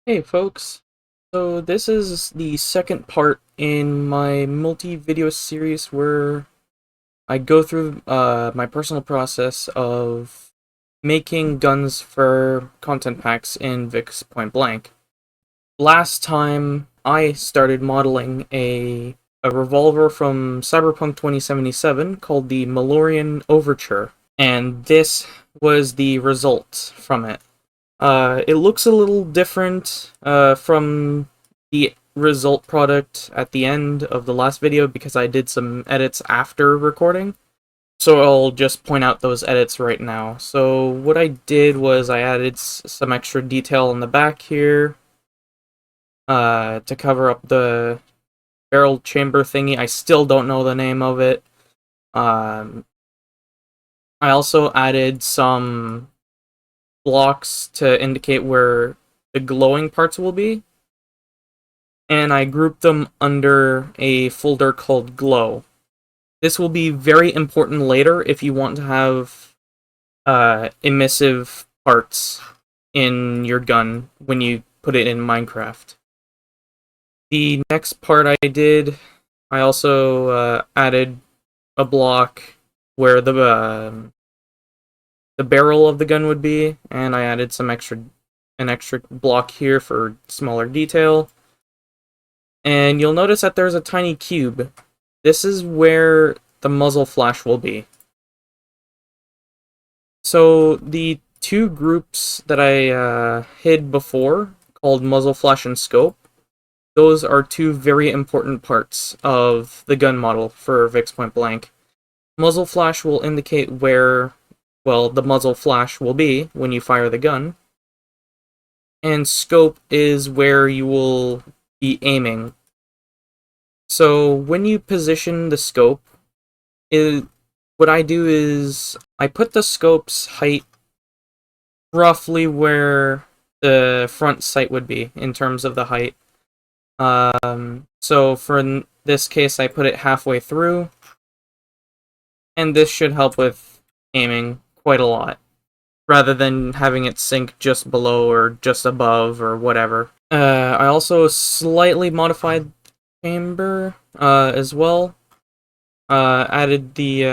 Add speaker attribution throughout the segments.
Speaker 1: Hey folks, so this is the second part in my multi-video series where I go through my personal process of making guns for content packs in Vix Point Blank. Last time I started modeling a revolver from Cyberpunk 2077 called the Malorian Overture, and this was the result from it. It looks a little different from the result product at the end of the last video because I did some edits after recording. So I'll just point out those edits right now. So what I did was I added some extra detail on the back here to cover up the barrel chamber thingy. I still don't know the name of it. I also added some blocks to indicate where the glowing parts will be, and I grouped them under a folder called glow. This will be very important later if you want to have emissive parts in your gun when you put it in Minecraft. The next part I did, I also added a block where the barrel of the gun would be, and I added an extra block here for smaller detail. And you'll notice that there's a tiny cube. This is where the muzzle flash will be. So the two groups that I hid before, called muzzle flash and scope, those are two very important parts of the gun model for Vix Point Blank. Muzzle flash will indicate where, well, the muzzle flash will be when you fire the gun. And scope is where you will be aiming. So when you position the scope, what I do is I put the scope's height roughly where the front sight would be in terms of the height. So for this case, I put it halfway through, and this should help with aiming quite a lot, rather than having it sink just below or just above or whatever. I also slightly modified the chamber as well. Added the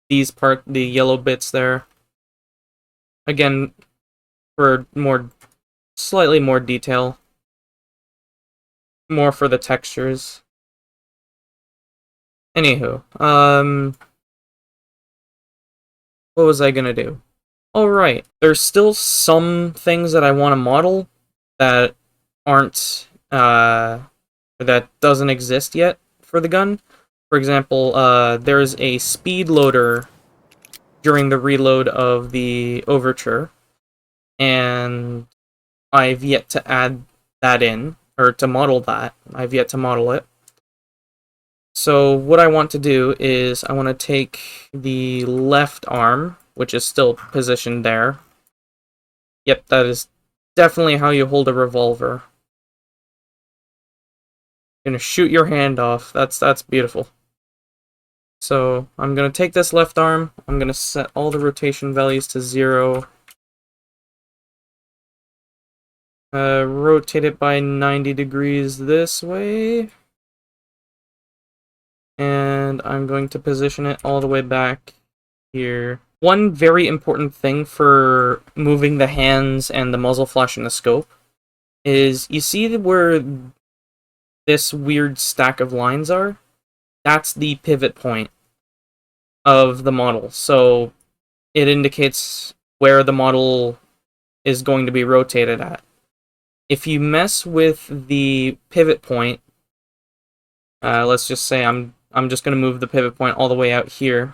Speaker 1: the yellow bits there. Again, for slightly more detail. More for the textures. Anywho, what was I gonna do? Alright, there's still some things that I want to model that aren't, that doesn't exist yet for the gun. For example, there's a speed loader during the reload of the Overture, and I've yet to add that in, or to model that. I've yet to model it. So what I want to do is I want to take the left arm, which is still positioned there. Yep, that is definitely how you hold a revolver. You're gonna shoot your hand off. That's beautiful. So I'm gonna take this left arm. I'm gonna set all the rotation values to 0. Rotate it by 90 degrees this way. And I'm going to position it all the way back here. One very important thing for moving the hands and the muzzle flash and the scope is, you see where this weird stack of lines are? That's the pivot point of the model. So it indicates where the model is going to be rotated at. If you mess with the pivot point, let's just say I'm just going to move the pivot point all the way out here,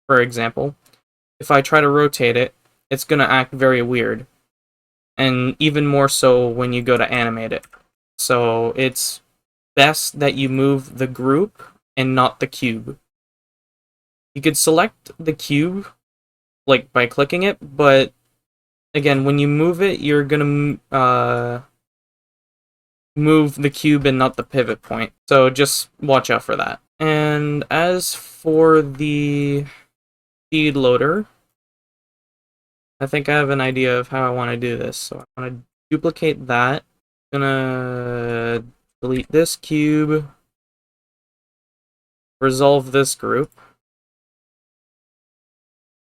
Speaker 1: for example. If I try to rotate it, it's going to act very weird. And even more so when you go to animate it. So it's best that you move the group and not the cube. You could select the cube, like by clicking it, but again, when you move it, you're going to move the cube and not the pivot point. So just watch out for that. And as for the speed loader, I think I have an idea of how I want to do this. So I want to duplicate that. I'm gonna delete this cube. Resolve this group.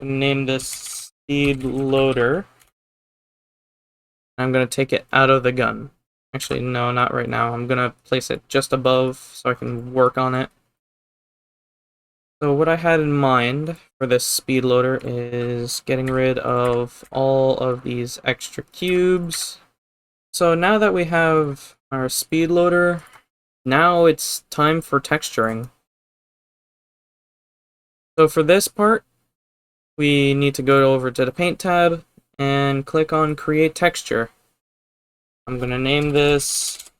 Speaker 1: Name this speed loader. I'm gonna take it out of the gun. Actually, no, not right now. I'm gonna place it just above so I can work on it. So what I had in mind for this speed loader is getting rid of all of these extra cubes. So now that we have our speed loader, now it's time for texturing. So for this part, we need to go over to the Paint tab and click on Create Texture. I'm going to name this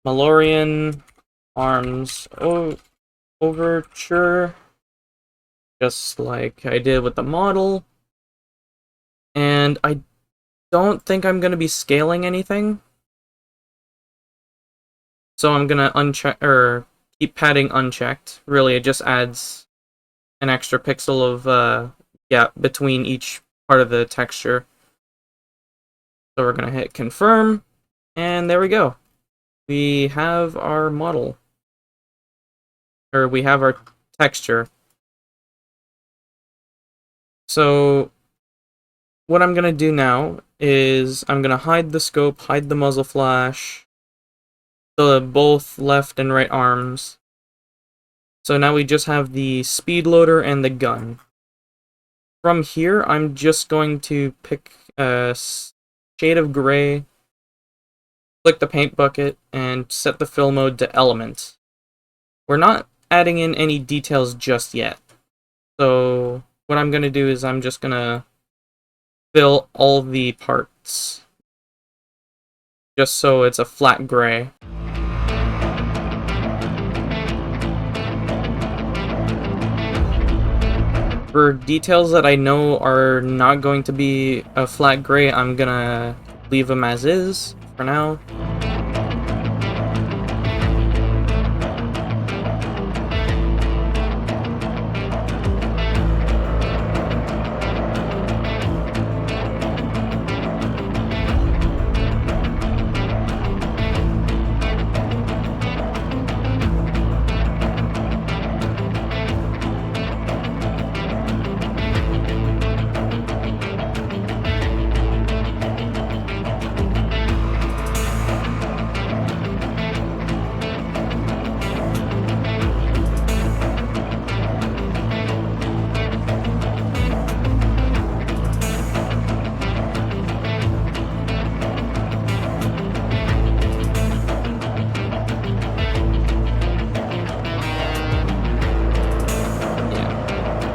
Speaker 1: Malorian Arms Overture, just like I did with the model. And I don't think I'm going to be scaling anything, so I'm going to uncheck or keep padding unchecked. Really, it just adds an extra pixel of gap between each part of the texture. So we're going to hit confirm, and there we go. We have our model, or we have our texture. So what I'm going to do now is I'm going to hide the scope, hide the muzzle flash, both left and right arms. So now we just have the speed loader and the gun. From here, I'm just going to pick a shade of gray, click the paint bucket, and set the fill mode to element. We're not adding in any details just yet. So what I'm going to do is I'm just going to fill all the parts, just so it's a flat gray. For details that I know are not going to be a flat gray, I'm gonna leave them as is for now.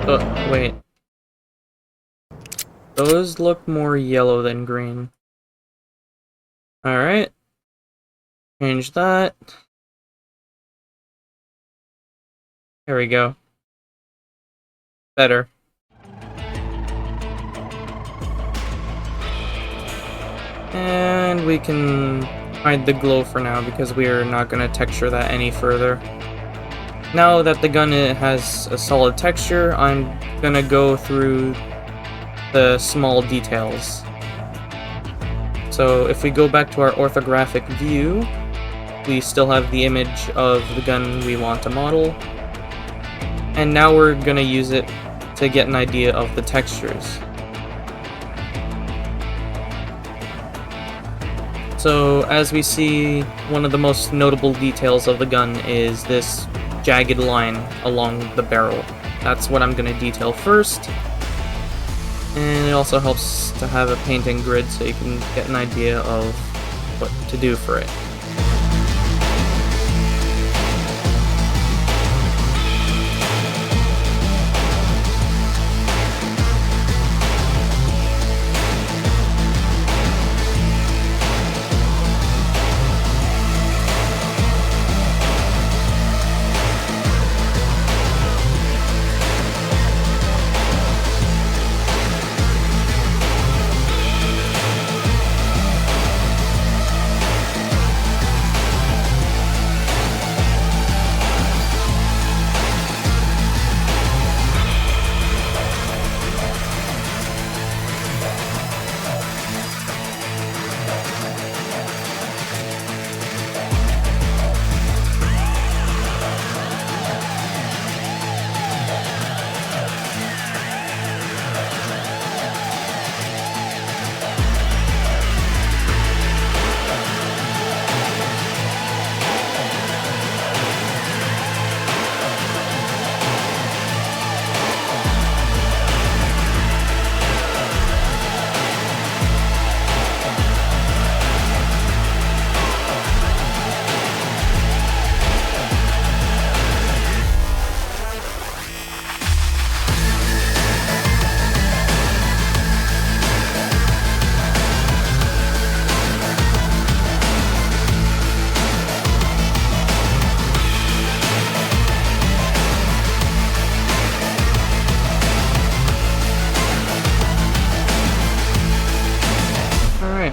Speaker 1: Oh, wait. Those look more yellow than green. Alright. Change that. There we go. Better. And we can hide the glow for now because we are not going to texture that any further. Now that the gun has a solid texture, I'm gonna go through the small details. So if we go back to our orthographic view, we still have the image of the gun we want to model. And now we're gonna use it to get an idea of the textures. So as we see, one of the most notable details of the gun is this jagged line along the barrel. That's what I'm going to detail first. And it also helps to have a painting grid so you can get an idea of what to do for it.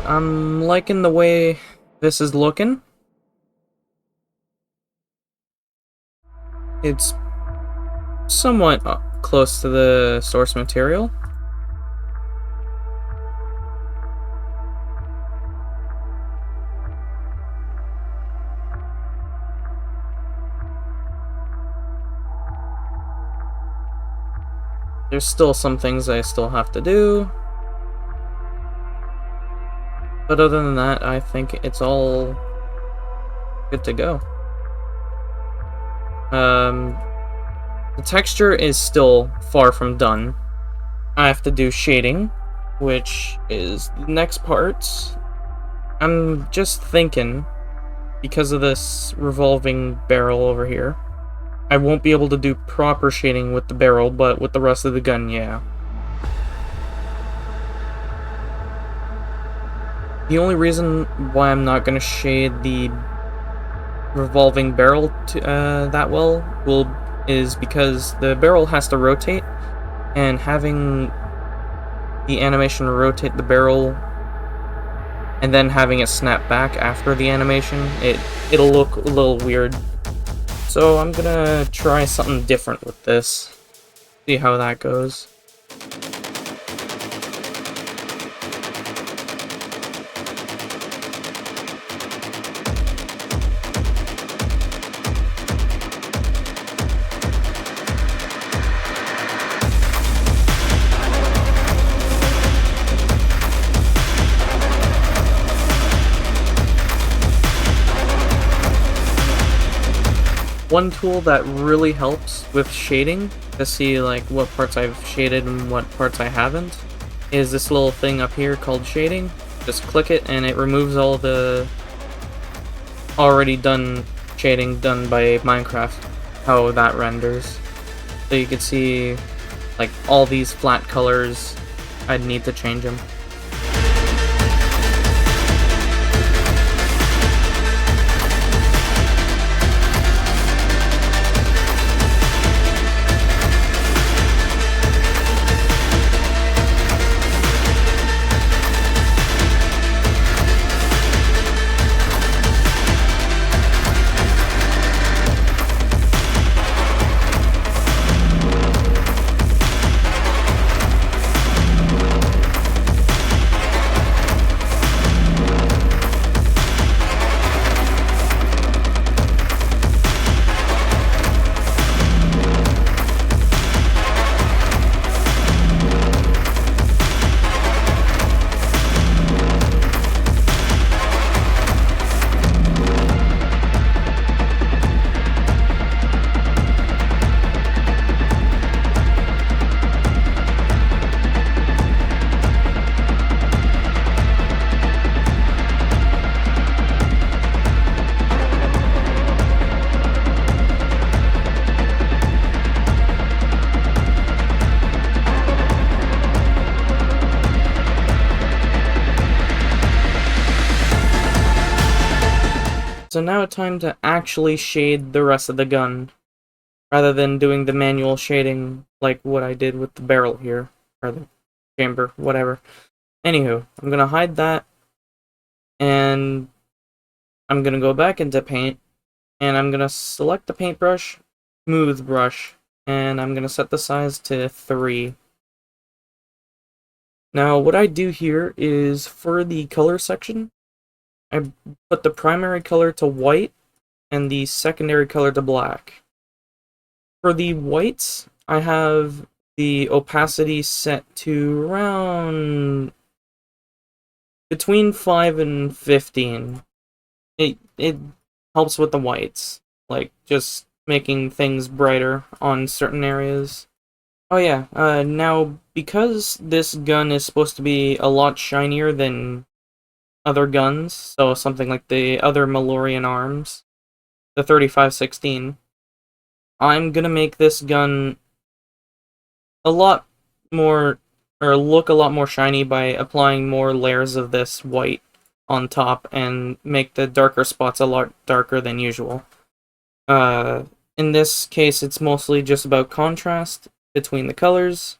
Speaker 1: I'm liking the way this is looking. It's somewhat close to the source material. There's still some things I still have to do. But other than that, I think it's all good to go. The texture is still far from done. I have to do shading, which is the next part. I'm just thinking, because of this revolving barrel over here, I won't be able to do proper shading with the barrel, but with the rest of the gun, yeah. The only reason why I'm not going to shade the revolving barrel that well is because the barrel has to rotate, and having the animation rotate the barrel and then having it snap back after the animation, it'll look a little weird. So I'm gonna try something different with this, see how that goes. One tool that really helps with shading, to see like what parts I've shaded and what parts I haven't, is this little thing up here called shading. Just click it and it removes all the already done shading done by Minecraft, how that renders. So you can see like all these flat colors, I'd need to change them. So now it's time to actually shade the rest of the gun, rather than doing the manual shading like what I did with the barrel here, or the chamber, whatever. Anywho, I'm gonna hide that, and I'm gonna go back into paint, and I'm gonna select the paintbrush, smooth brush, and I'm gonna set the size to 3. Now what I do here is, for the color section, I put the primary color to white and the secondary color to black. For the whites, I have the opacity set to around between 5 and 15. It helps with the whites, like just making things brighter on certain areas. Oh yeah, now because this gun is supposed to be a lot shinier than other guns, so something like the other Malorian arms, the 3516, I'm gonna make this gun a lot more, or look a lot more shiny by applying more layers of this white on top and make the darker spots a lot darker than usual. In this case, it's mostly just about contrast between the colors.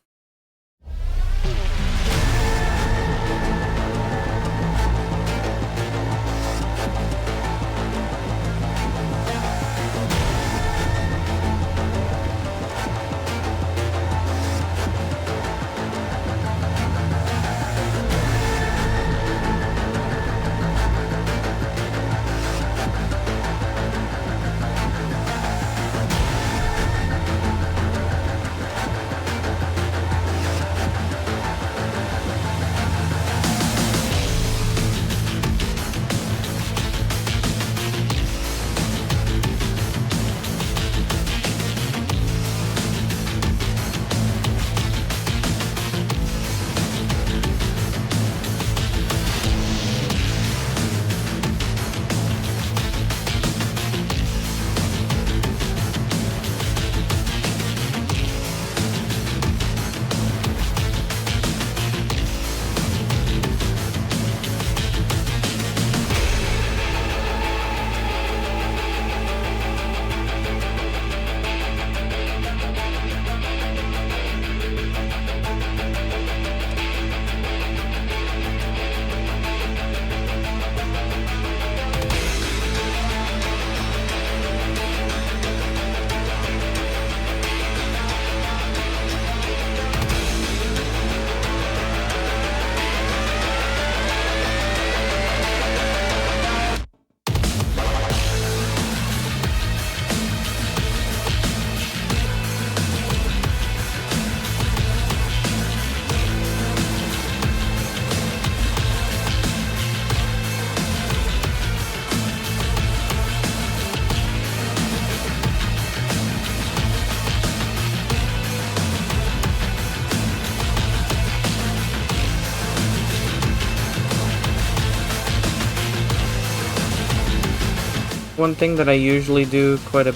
Speaker 1: one thing that I usually do quite a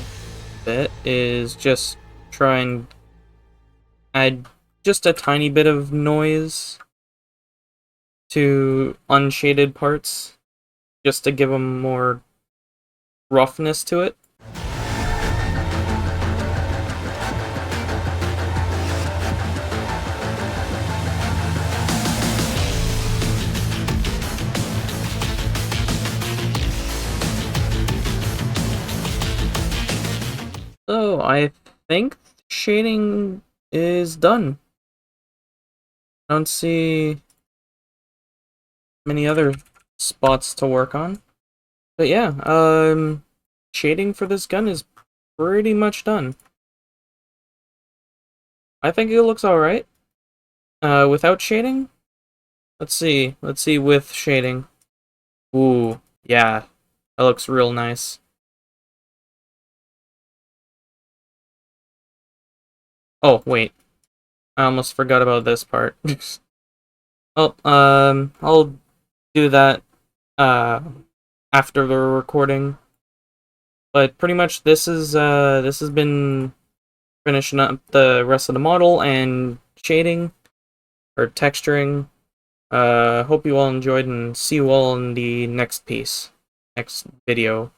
Speaker 1: bit is just try and add just a tiny bit of noise to unshaded parts, just to give them more roughness to it. So I think shading is done. I don't see many other spots to work on. But yeah, shading for this gun is pretty much done. I think it looks alright. Without shading? Let's see with shading. Ooh, yeah, that looks real nice. Oh, wait. I almost forgot about this part. Well, I'll do that, uh, after the recording. But pretty much this has been finishing up the rest of the model and shading, or texturing. Hope you all enjoyed, and see you all in the next piece, next video.